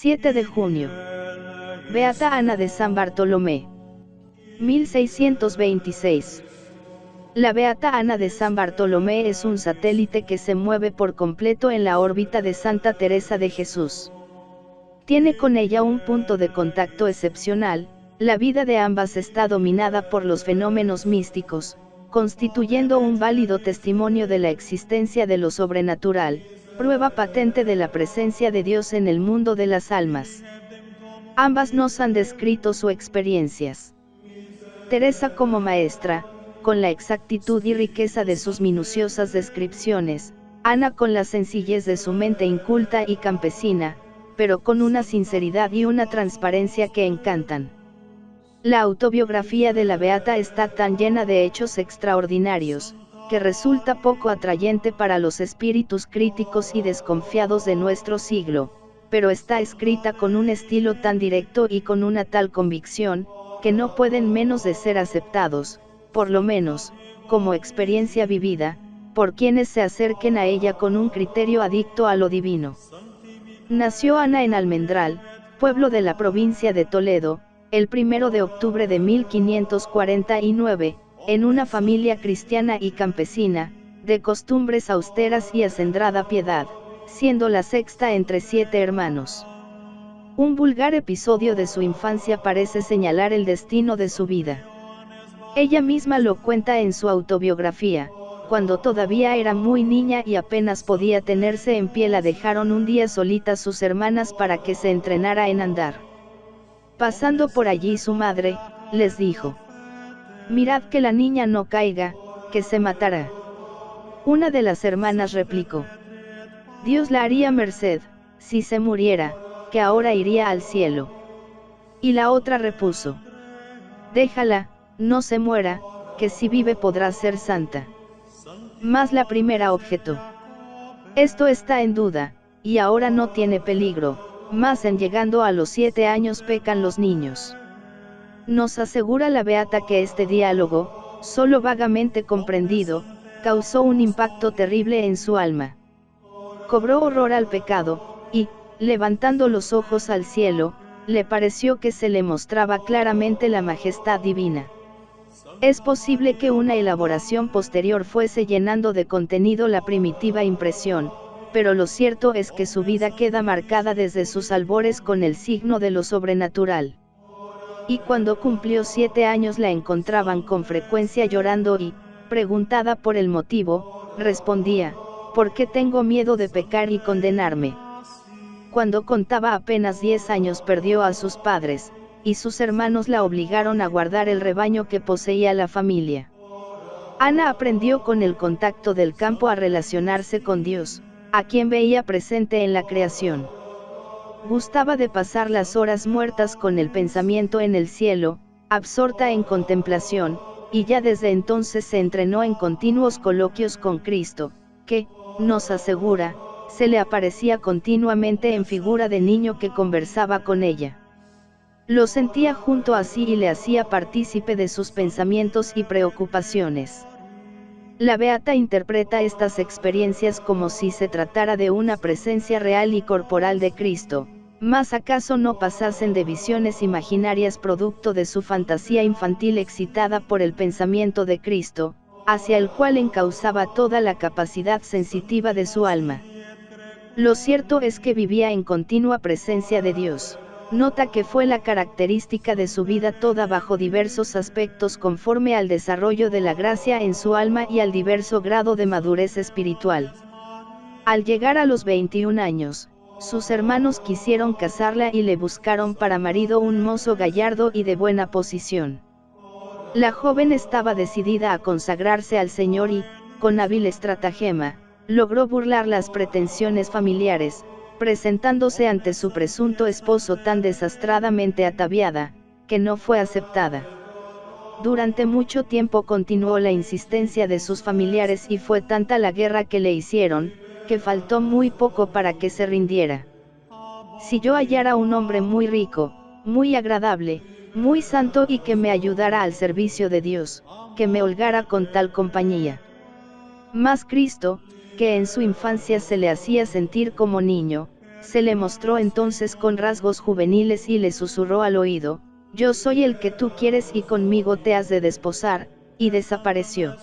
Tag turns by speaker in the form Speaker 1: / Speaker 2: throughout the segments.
Speaker 1: 7 de junio. Beata Ana de San Bartolomé. 1626. La Beata Ana de San Bartolomé es un satélite que se mueve por completo en la órbita de Santa Teresa de Jesús. Tiene con ella un punto de contacto excepcional. La vida de ambas está dominada por los fenómenos místicos, constituyendo un válido testimonio de la existencia de lo sobrenatural, prueba patente de la presencia de Dios en el mundo de las almas. Ambas nos han descrito sus experiencias. Teresa como maestra, con la exactitud y riqueza de sus minuciosas descripciones, Ana con la sencillez de su mente inculta y campesina, pero con una sinceridad y una transparencia que encantan. La autobiografía de la Beata está tan llena de hechos extraordinarios, que resulta poco atrayente para los espíritus críticos y desconfiados de nuestro siglo, pero está escrita con un estilo tan directo y con una tal convicción, que no pueden menos de ser aceptados, por lo menos, como experiencia vivida, por quienes se acerquen a ella con un criterio adicto a lo divino. Nació Ana en Almendral, pueblo de la provincia de Toledo, el 1 de octubre de 1549, en una familia cristiana y campesina, de costumbres austeras y acendrada piedad, siendo la sexta entre 7 hermanos. Un vulgar episodio de su infancia parece señalar el destino de su vida. Ella misma lo cuenta en su autobiografía: cuando todavía era muy niña y apenas podía tenerse en pie, la dejaron un día solita sus hermanas para que se entrenara en andar. Pasando por allí su madre, les dijo: «Mirad que la niña no caiga, que se matará». Una de las hermanas replicó: «Dios la haría merced, si se muriera, que ahora iría al cielo». Y la otra repuso: «Déjala, no se muera, que si vive podrá ser santa». Mas la primera objetó: «Esto está en duda, y ahora no tiene peligro, mas en llegando a los 7 años pecan los niños». Nos asegura la Beata que este diálogo, solo vagamente comprendido, causó un impacto terrible en su alma. Cobró horror al pecado, y, levantando los ojos al cielo, le pareció que se le mostraba claramente la majestad divina. Es posible que una elaboración posterior fuese llenando de contenido la primitiva impresión, pero lo cierto es que su vida queda marcada desde sus albores con el signo de lo sobrenatural. Y cuando cumplió 7 años la encontraban con frecuencia llorando y, preguntada por el motivo, respondía: «¿Por qué tengo miedo de pecar y condenarme?». Cuando contaba apenas 10 años perdió a sus padres, y sus hermanos la obligaron a guardar el rebaño que poseía la familia. Ana aprendió con el contacto del campo a relacionarse con Dios, a quien veía presente en la creación. Gustaba de pasar las horas muertas con el pensamiento en el cielo, absorta en contemplación, y ya desde entonces se entrenó en continuos coloquios con Cristo, que, nos asegura, se le aparecía continuamente en figura de niño que conversaba con ella. Lo sentía junto a sí y le hacía partícipe de sus pensamientos y preocupaciones. La Beata interpreta estas experiencias como si se tratara de una presencia real y corporal de Cristo, mas acaso no pasasen de visiones imaginarias producto de su fantasía infantil excitada por el pensamiento de Cristo, hacia el cual encauzaba toda la capacidad sensitiva de su alma. Lo cierto es que vivía en continua presencia de Dios. Nota que fue la característica de su vida toda bajo diversos aspectos conforme al desarrollo de la gracia en su alma y al diverso grado de madurez espiritual. Al llegar a los 21 años, sus hermanos quisieron casarla y le buscaron para marido un mozo gallardo y de buena posición. La joven estaba decidida a consagrarse al Señor y, con hábil estratagema, logró burlar las pretensiones familiares, presentándose ante su presunto esposo tan desastradamente ataviada, que no fue aceptada. Durante mucho tiempo continuó la insistencia de sus familiares y fue tanta la guerra que le hicieron, que faltó muy poco para que se rindiera. «Si yo hallara un hombre muy rico, muy agradable, muy santo y que me ayudara al servicio de Dios, que me holgara con tal compañía». Mas Cristo, que en su infancia se le hacía sentir como niño, se le mostró entonces con rasgos juveniles y le susurró al oído: «Yo soy el que tú quieres y conmigo te has de desposar», y desapareció.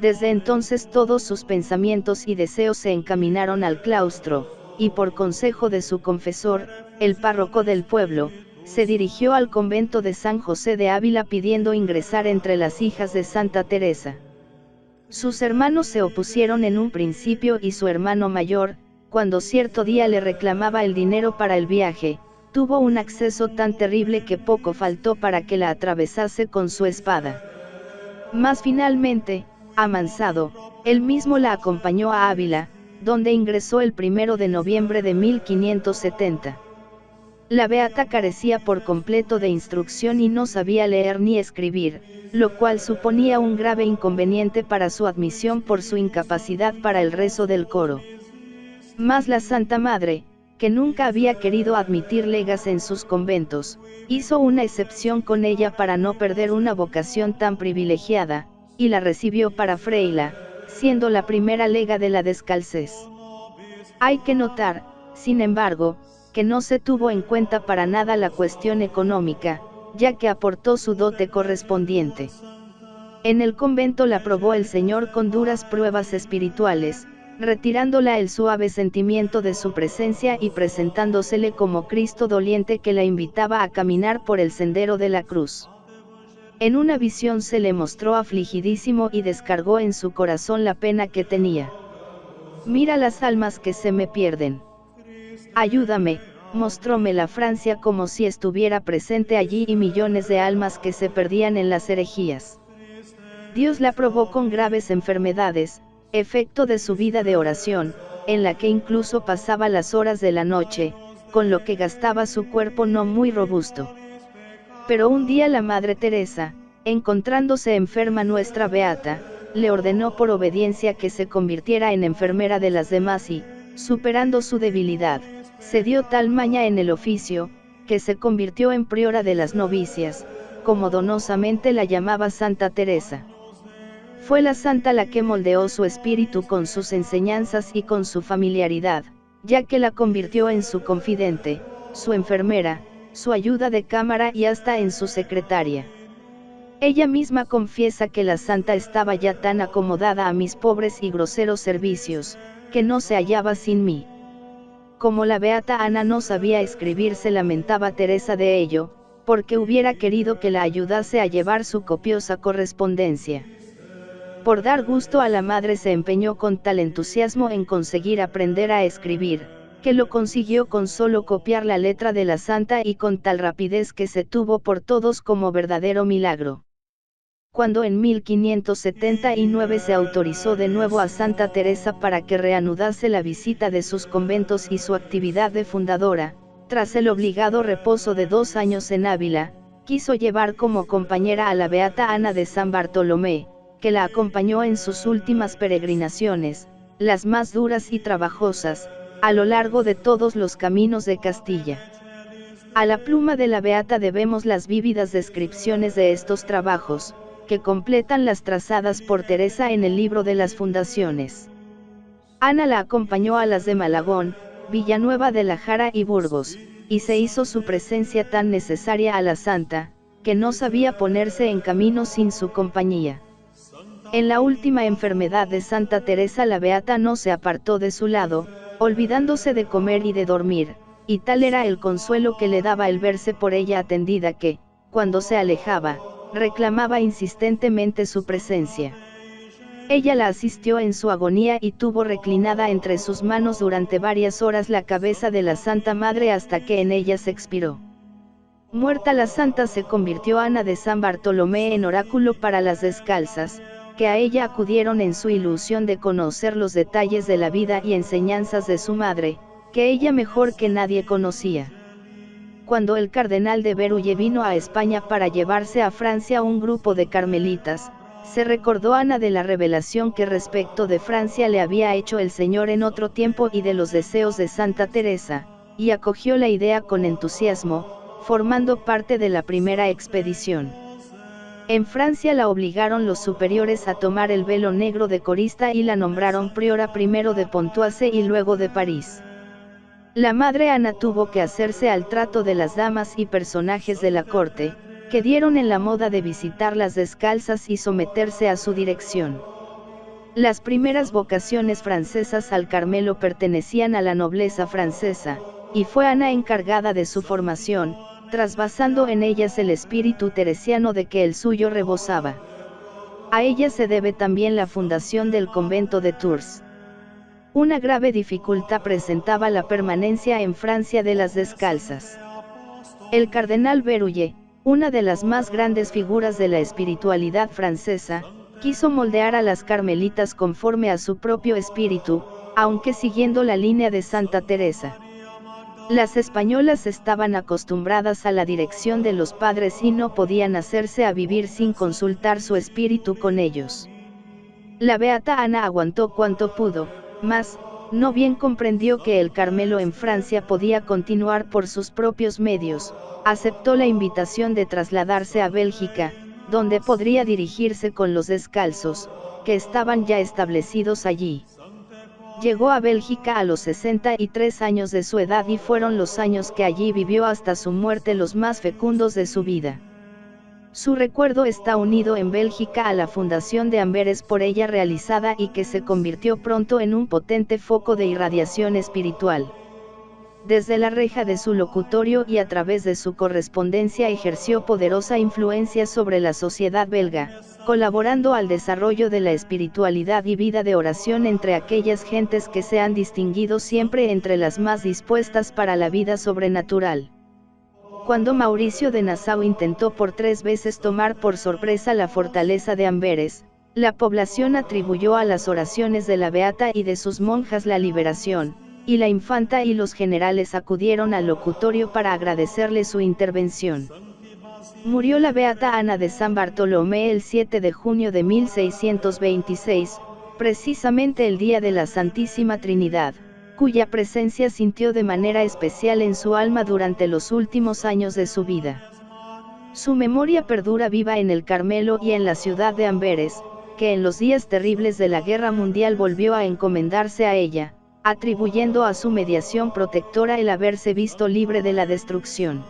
Speaker 1: Desde entonces todos sus pensamientos y deseos se encaminaron al claustro, y por consejo de su confesor, el párroco del pueblo, se dirigió al convento de San José de Ávila pidiendo ingresar entre las hijas de Santa Teresa. Sus hermanos se opusieron en un principio y su hermano mayor, cuando cierto día le reclamaba el dinero para el viaje, tuvo un acceso tan terrible que poco faltó para que la atravesase con su espada. Mas finalmente, amansado, él mismo la acompañó a Ávila, donde ingresó el 1 de noviembre de 1570. La beata carecía por completo de instrucción y no sabía leer ni escribir, lo cual suponía un grave inconveniente para su admisión por su incapacidad para el rezo del coro. Mas la Santa Madre, que nunca había querido admitir legas en sus conventos, hizo una excepción con ella para no perder una vocación tan privilegiada, y la recibió para freila, siendo la primera lega de la Descalcés. Hay que notar, sin embargo, que no se tuvo en cuenta para nada la cuestión económica, ya que aportó su dote correspondiente. En el convento la probó el Señor con duras pruebas espirituales, retirándola el suave sentimiento de su presencia y presentándosele como Cristo doliente que la invitaba a caminar por el sendero de la cruz. En una visión se le mostró afligidísimo y descargó en su corazón la pena que tenía. «Mira las almas que se me pierden. Ayúdame», mostróme la Francia como si estuviera presente allí y millones de almas que se perdían en las herejías. Dios la probó con graves enfermedades, efecto de su vida de oración, en la que incluso pasaba las horas de la noche, con lo que gastaba su cuerpo no muy robusto. Pero un día la Madre Teresa, encontrándose enferma nuestra beata, le ordenó por obediencia que se convirtiera en enfermera de las demás y, superando su debilidad, se dio tal maña en el oficio, que se convirtió en priora de las novicias, como donosamente la llamaba Santa Teresa. Fue la santa la que moldeó su espíritu con sus enseñanzas y con su familiaridad, ya que la convirtió en su confidente, su enfermera, su ayuda de cámara y hasta en su secretaria. Ella misma confiesa que la santa estaba ya tan acomodada a mis pobres y groseros servicios, que no se hallaba sin mí. Como la beata Ana no sabía escribir, se lamentaba Teresa de ello, porque hubiera querido que la ayudase a llevar su copiosa correspondencia. Por dar gusto a la madre se empeñó con tal entusiasmo en conseguir aprender a escribir, que lo consiguió con solo copiar la letra de la santa y con tal rapidez que se tuvo por todos como verdadero milagro. Cuando en 1579 se autorizó de nuevo a Santa Teresa para que reanudase la visita de sus conventos y su actividad de fundadora, tras el obligado reposo de 2 años en Ávila, quiso llevar como compañera a la beata Ana de San Bartolomé, que la acompañó en sus últimas peregrinaciones, las más duras y trabajosas, a lo largo de todos los caminos de Castilla. A la pluma de la beata debemos las vívidas descripciones de estos trabajos, que completan las trazadas por Teresa en el libro de las fundaciones. Ana la acompañó a las de Malagón, Villanueva de la Jara y Burgos, y se hizo su presencia tan necesaria a la santa, que no sabía ponerse en camino sin su compañía. En la última enfermedad de Santa Teresa la beata no se apartó de su lado, olvidándose de comer y de dormir, y tal era el consuelo que le daba el verse por ella atendida que, cuando se alejaba, reclamaba insistentemente su presencia. Ella la asistió en su agonía y tuvo reclinada entre sus manos durante varias horas la cabeza de la Santa Madre hasta que en ella se expiró. Muerta la santa se convirtió Ana de San Bartolomé en oráculo para las descalzas, que a ella acudieron en su ilusión de conocer los detalles de la vida y enseñanzas de su madre, que ella mejor que nadie conocía. Cuando el cardenal de Berulle vino a España para llevarse a Francia un grupo de carmelitas, se recordó Ana de la revelación que respecto de Francia le había hecho el Señor en otro tiempo y de los deseos de Santa Teresa, y acogió la idea con entusiasmo, formando parte de la primera expedición. En Francia la obligaron los superiores a tomar el velo negro de corista y la nombraron priora primero de Pontoise y luego de París. La madre Ana tuvo que hacerse al trato de las damas y personajes de la corte, que dieron en la moda de visitarlas descalzas y someterse a su dirección. Las primeras vocaciones francesas al Carmelo pertenecían a la nobleza francesa, y fue Ana encargada de su formación, trasvasando en ellas el espíritu teresiano de que el suyo rebosaba. A ella se debe también la fundación del convento de Tours. Una grave dificultad presentaba la permanencia en Francia de las descalzas. El cardenal Berulle, una de las más grandes figuras de la espiritualidad francesa, quiso moldear a las carmelitas conforme a su propio espíritu, aunque siguiendo la línea de Santa Teresa. Las españolas estaban acostumbradas a la dirección de los padres y no podían hacerse a vivir sin consultar su espíritu con ellos. La beata Ana aguantó cuanto pudo, mas, no bien comprendió que el Carmelo en Francia podía continuar por sus propios medios, aceptó la invitación de trasladarse a Bélgica, donde podría dirigirse con los descalzos, que estaban ya establecidos allí. Llegó a Bélgica a los 63 años de su edad y fueron los años que allí vivió hasta su muerte los más fecundos de su vida. Su recuerdo está unido en Bélgica a la fundación de Amberes por ella realizada y que se convirtió pronto en un potente foco de irradiación espiritual. Desde la reja de su locutorio y a través de su correspondencia ejerció poderosa influencia sobre la sociedad belga, colaborando al desarrollo de la espiritualidad y vida de oración entre aquellas gentes que se han distinguido siempre entre las más dispuestas para la vida sobrenatural. Cuando Mauricio de Nassau intentó por 3 veces tomar por sorpresa la fortaleza de Amberes, la población atribuyó a las oraciones de la beata y de sus monjas la liberación, y la infanta y los generales acudieron al locutorio para agradecerle su intervención. Murió la beata Ana de San Bartolomé el 7 de junio de 1626, precisamente el día de la Santísima Trinidad, cuya presencia sintió de manera especial en su alma durante los últimos años de su vida. Su memoria perdura viva en el Carmelo y en la ciudad de Amberes, que en los días terribles de la Guerra Mundial volvió a encomendarse a ella, atribuyendo a su mediación protectora el haberse visto libre de la destrucción.